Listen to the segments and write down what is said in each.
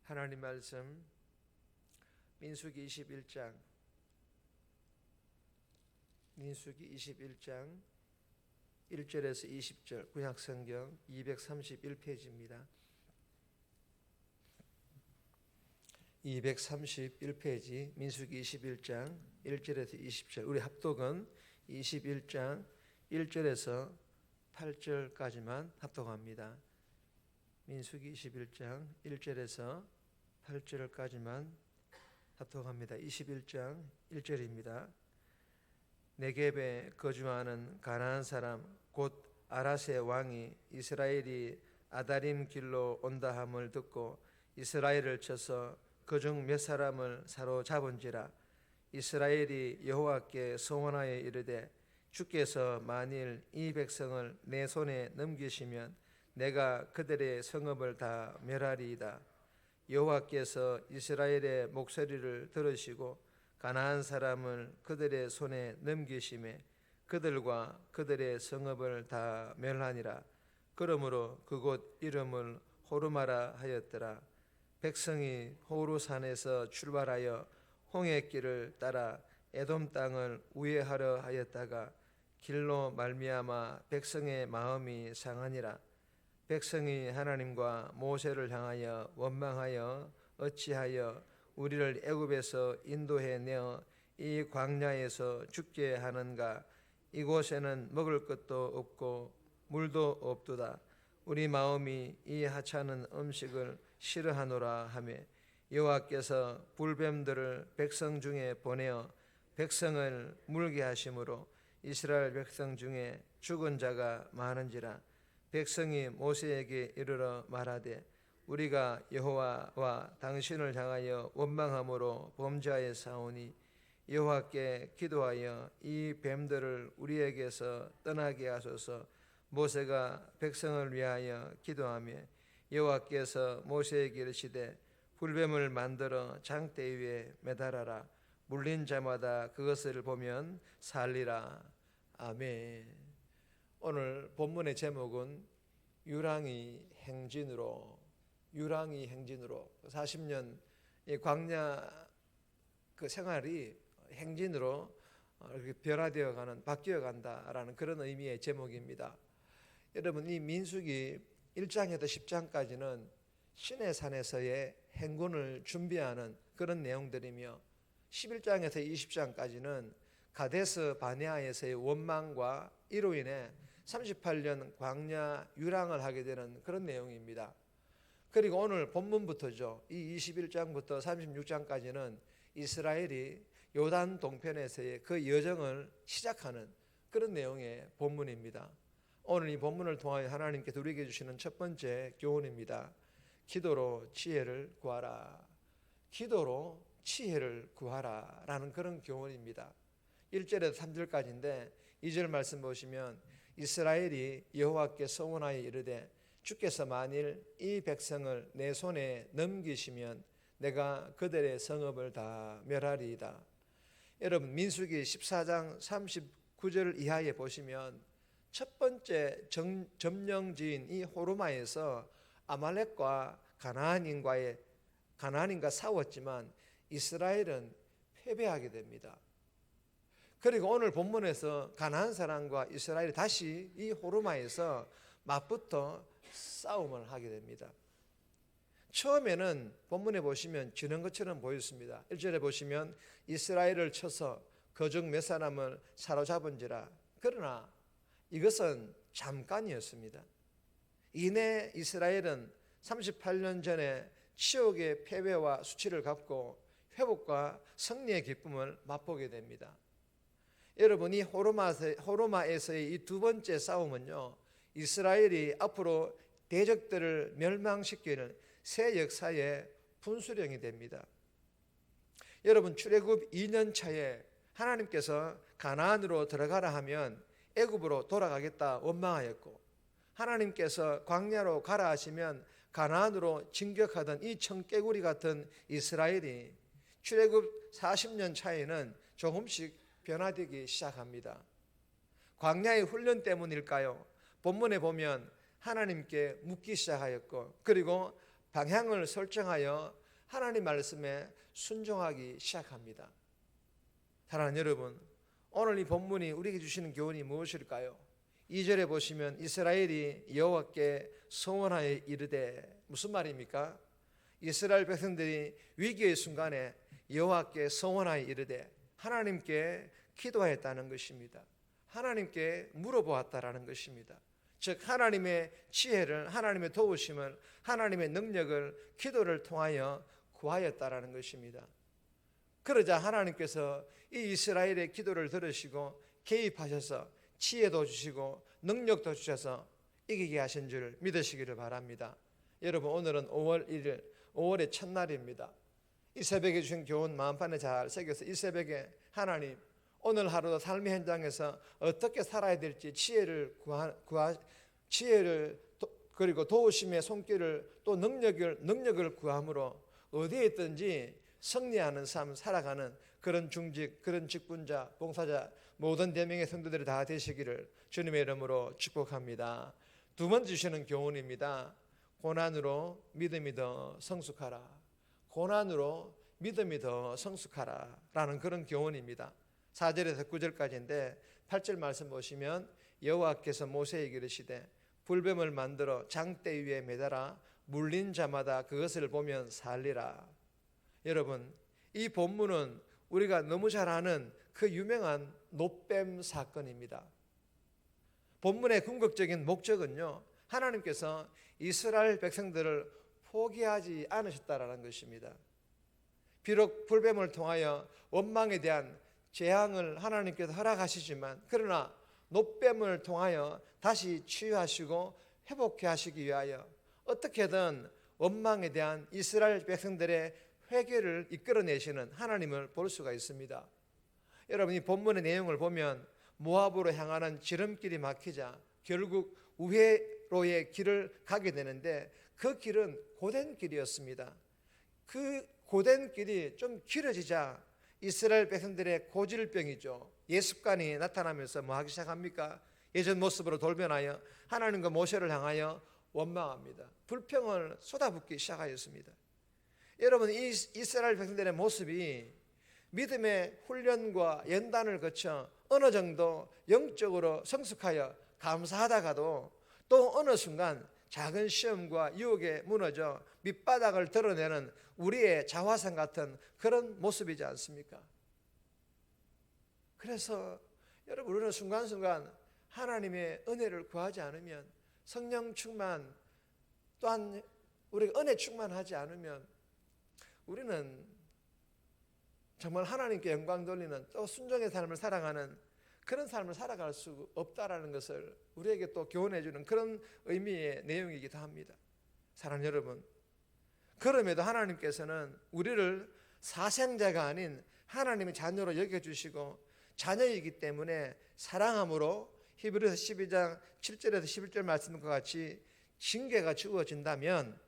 하나님 말씀 민수기 21장 1절에서 20절 구약성경 231페이지입니다. 231페이지 민수기 21장 1절에서 20절 우리 합독은 21장 1절에서 8절까지만 합독합니다. 민수기 21장 1절에서 8절까지만 합독합니다. 21장 1절입니다. 네겝에 거주하는 가나안 사람 곧 아라세 왕이 이스라엘이 아다림 길로 온다 함을 듣고 이스라엘을 쳐서 그중 몇 사람을 사로잡은지라. 이스라엘이 여호와께 소원하여 이르되 주께서 만일 이 백성을 내 손에 넘기시면 내가 그들의 성읍을 다 멸하리이다. 여호와께서 이스라엘의 목소리를 들으시고 가나안 사람을 그들의 손에 넘기심에 그들과 그들의 성읍을 다 멸하니라. 그러므로 그곳 이름을 호르마라 하였더라. 백성이 호르산에서 출발하여 홍해길을 따라 에돔 땅을 우회하려 하였다가 길로 말미암아 백성의 마음이 상하니라. 백성이 하나님과 모세를 향하여 원망하여 어찌하여 우리를 애굽에서 인도해 내어 이 광야에서 죽게 하는가. 이곳에는 먹을 것도 없고 물도 없도다. 우리 마음이 이 하찮은 음식을 싫어하노라 하며 여호와께서 불뱀들을 백성 중에 보내어 백성을 물게 하심으로 이스라엘 백성 중에 죽은 자가 많은지라. 백성이 모세에게 이르러 말하되 우리가 여호와와 당신을 향하여 원망함으로 범죄하였사오니 여호와께 기도하여 이 뱀들을 우리에게서 떠나게 하소서. 모세가 백성을 위하여 기도하며 여호와께서 모세에게 이르시되 불뱀을 만들어 장대 위에 매달아라. 물린 자마다 그것을 보면 살리라. 아멘. 오늘 본문의 제목은 유랑이 행진으로 40년 광야 그 생활이 행진으로 이렇게 변화되어 가는 바뀌어 간다라는 그런 의미의 제목입니다. 여러분, 이 민수기 1장에서 10장까지는 시내산에서의 행군을 준비하는 그런 내용들이며 11장에서 20장까지는 가데스 바네아에서의 원망과 이로 인해 38년 광야 유랑을 하게 되는 그런 내용입니다. 그리고 오늘 본문부터죠. 이 21장부터 36장까지는 이스라엘이 요단 동편에서의 그 여정을 시작하는 그런 내용의 본문입니다. 오늘 이 본문을 통하여 하나님께서 우리에게 주시는 첫 번째 교훈입니다. 기도로 지혜를 구하라. 기도로 지혜를 구하라 라는 그런 교훈입니다. 1절에서 3절까지인데 2절 말씀 보시면 이스라엘이 여호와께 소원하여 이르되 주께서 만일 이 백성을 내 손에 넘기시면 내가 그들의 성읍을 다 멸하리이다. 여러분, 민수기 14장 39절 이하에 보시면 첫 번째 점령지인 이 호르마에서 아말렉과 가나안인과 싸웠지만 이스라엘은 패배하게 됩니다. 그리고 오늘 본문에서 가나안 사람과 이스라엘이 다시 이 호르마에서 맞붙어 싸움을 하게 됩니다. 처음에는 본문에 보시면 지는 것처럼 보였습니다. 1절에 보시면 이스라엘을 쳐서 그중 몇 사람을 사로잡은지라. 그러나 이것은 잠깐이었습니다. 이내 이스라엘은 38년 전에 치욕의 패배와 수치를 갚고 회복과 승리의 기쁨을 맛보게 됩니다. 여러분, 이 호르마에서의 이 두 번째 싸움은요, 이스라엘이 앞으로 대적들을 멸망시키는 새 역사의 분수령이 됩니다. 여러분, 출애굽 2년 차에 하나님께서 가나안으로 들어가라 하면 애굽으로 돌아가겠다 원망하였고, 하나님께서 광야로 가라 하시면 가나안으로 진격하던 이 청개구리 같은 이스라엘이 출애굽 40년 차에는 조금씩 변화되기 시작합니다. 광야의 훈련 때문일까요? 본문에 보면 하나님께 묻기 시작하였고, 그리고 방향을 설정하여 하나님 말씀에 순종하기 시작합니다. 사랑하는 여러분, 오늘 이 본문이 우리에게 주시는 교훈이 무엇일까요? 2절에 보시면 이스라엘이 여호와께 소원하여 이르되, 무슨 말입니까? 이스라엘 백성들이 위기의 순간에 여호와께 소원하여 이르되 하나님께 기도하였다는 것입니다. 하나님께 물어보았다라는 것입니다. 즉 하나님의 지혜를, 하나님의 도우심을, 하나님의 능력을 기도를 통하여 구하였다라는 것입니다. 그러자 하나님께서 이 이스라엘의 기도를 들으시고 개입하셔서 지혜도 주시고 능력도 주셔서 이기게 하신 줄 믿으시기를 바랍니다. 여러분, 오늘은 5월 1일 5월의 첫날입니다. 이 새벽에 주신 교훈 마음판에 잘 새겨서 이 새벽에 하나님, 오늘 하루도 삶의 현장에서 어떻게 살아야 될지 지혜를 그리고 도우심의 손길을 또 능력을 구함으로 어디에 있든지 승리하는 삶 살아가는 그런 중직, 그런 직분자, 봉사자 모든 대명의 성도들이 다 되시기를 주님의 이름으로 축복합니다. 두 번째 주시는 교훈입니다. 고난으로 믿음이 더 성숙하라. 고난으로 믿음이 더 성숙하라 라는 그런 교훈입니다. 4절에서 9절까지인데 8절 말씀 보시면 여호와께서 모세에게 이르시되 불뱀을 만들어 장대 위에 매달아 물린 자마다 그것을 보면 살리라. 여러분, 이 본문은 우리가 너무 잘 아는 그 유명한 놋뱀 사건입니다. 본문의 궁극적인 목적은요, 하나님께서 이스라엘 백성들을 포기하지 않으셨다라는 것입니다. 비록 불뱀을 통하여 원망에 대한 재앙을 하나님께서 허락하시지만, 그러나 놋뱀을 통하여 다시 치유하시고 회복해 하시기 위하여 어떻게든 원망에 대한 이스라엘 백성들의 회개를 이끌어내시는 하나님을 볼 수가 있습니다. 여러분, 이 본문의 내용을 보면 모압으로 향하는 지름길이 막히자 결국 우회로의 길을 가게 되는데 그 길은 고된 길이었습니다. 그 고된 길이 좀 길어지자 이스라엘 백성들의 고질병이죠. 예습관이 나타나면서 뭐 하기 시작합니까? 예전 모습으로 돌변하여 하나님과 모세를 향하여 원망합니다. 불평을 쏟아붓기 시작하였습니다. 여러분, 이 이스라엘 백성들의 모습이 믿음의 훈련과 연단을 거쳐 어느 정도 영적으로 성숙하여 감사하다가도 또 어느 순간 작은 시험과 유혹에 무너져 밑바닥을 드러내는 우리의 자화상 같은 그런 모습이지 않습니까? 그래서 여러분, 우리는 순간순간 하나님의 은혜를 구하지 않으면, 성령 충만 또한 우리가 은혜 충만하지 않으면 우리는 정말 하나님께 영광 돌리는 또 순종의 삶을 살아가는 그런 삶을 살아갈 수 없다라는 것을 우리에게 또 교훈해 주는 그런 의미의 내용이기도 합니다. 사랑하는 여러분, 그럼에도 하나님께서는 우리를 사생자가 아닌 하나님의 자녀로 여겨주시고 자녀이기 때문에 사랑함으로 히브리서 12장 7절에서 11절 말씀과 같이 징계가 주어진다면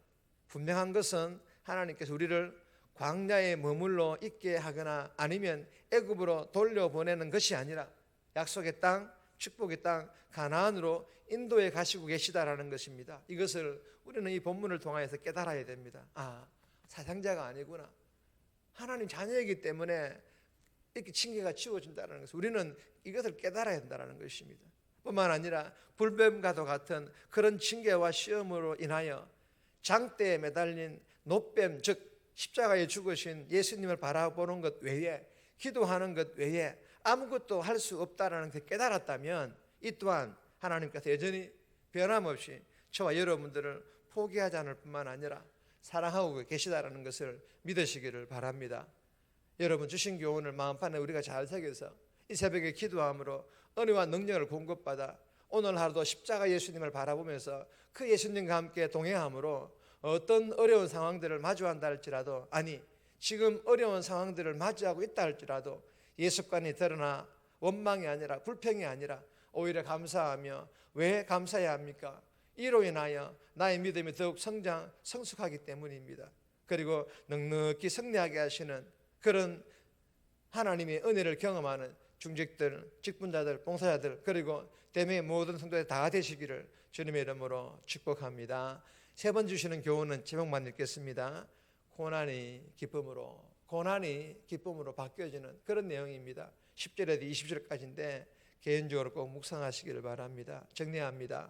분명한 것은 하나님께서 우리를 광야에 머물러 있게 하거나 아니면 애굽으로 돌려보내는 것이 아니라 약속의 땅, 축복의 땅 가나안으로 인도에 가시고 계시다라는 것입니다. 이것을 우리는 이 본문을 통하여서 깨달아야 됩니다. 아, 사상자가 아니구나. 하나님 자녀이기 때문에 이렇게 징계가 지워진다는 것을 우리는 이것을 깨달아야 한다는 것입니다. 뿐만 아니라 불뱀과도 같은 그런 징계와 시험으로 인하여 장대에 매달린 놋뱀, 즉 십자가에 죽으신 예수님을 바라보는 것 외에, 기도하는 것 외에 아무것도 할 수 없다라는 것을 깨달았다면 이 또한 하나님께서 여전히 변함없이 저와 여러분들을 포기하지 않을 뿐만 아니라 사랑하고 계시다라는 것을 믿으시기를 바랍니다. 여러분, 주신 교훈을 마음판에 우리가 잘 새겨서 이 새벽에 기도함으로 은혜와 능력을 공급받아 오늘 하루도 십자가 예수님을 바라보면서 그 예수님과 함께 동행함으로 어떤 어려운 상황들을 마주한다 할지라도, 아니 지금 어려운 상황들을 맞이하고 있다 할지라도 예습관이 드러나 원망이 아니라 불평이 아니라 오히려 감사하며, 왜 감사해야 합니까? 이로 인하여 나의 믿음이 더욱 성숙하기 때문입니다. 그리고 넉넉히 승리하게 하시는 그런 하나님의 은혜를 경험하는 중직들, 직분자들, 봉사자들, 그리고 대명의 모든 성도들 다 되시기를 주님의 이름으로 축복합니다. 세 번 주시는 교훈은 제목만 읽겠습니다. 고난이 기쁨으로 바뀌어지는 그런 내용입니다. 10절에서 20절까지인데 개인적으로 꼭 묵상하시기를 바랍니다. 정리합니다.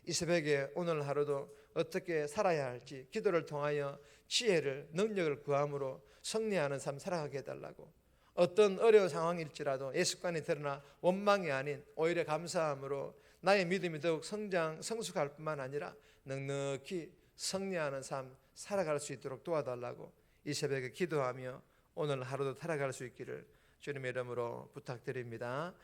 이 새벽에 오늘 하루도 어떻게 살아야 할지 기도를 통하여 지혜를, 능력을 구함으로 승리하는 삶 살아가게 해달라고, 어떤 어려운 상황일지라도 예습관이 드러나 원망이 아닌 오히려 감사함으로 나의 믿음이 더욱 성숙할 뿐만 아니라 넉넉히 승리하는 삶 살아갈 수 있도록 도와달라고 이 새벽에 기도하며 오늘 하루도 살아갈 수 있기를 주님의 이름으로 부탁드립니다.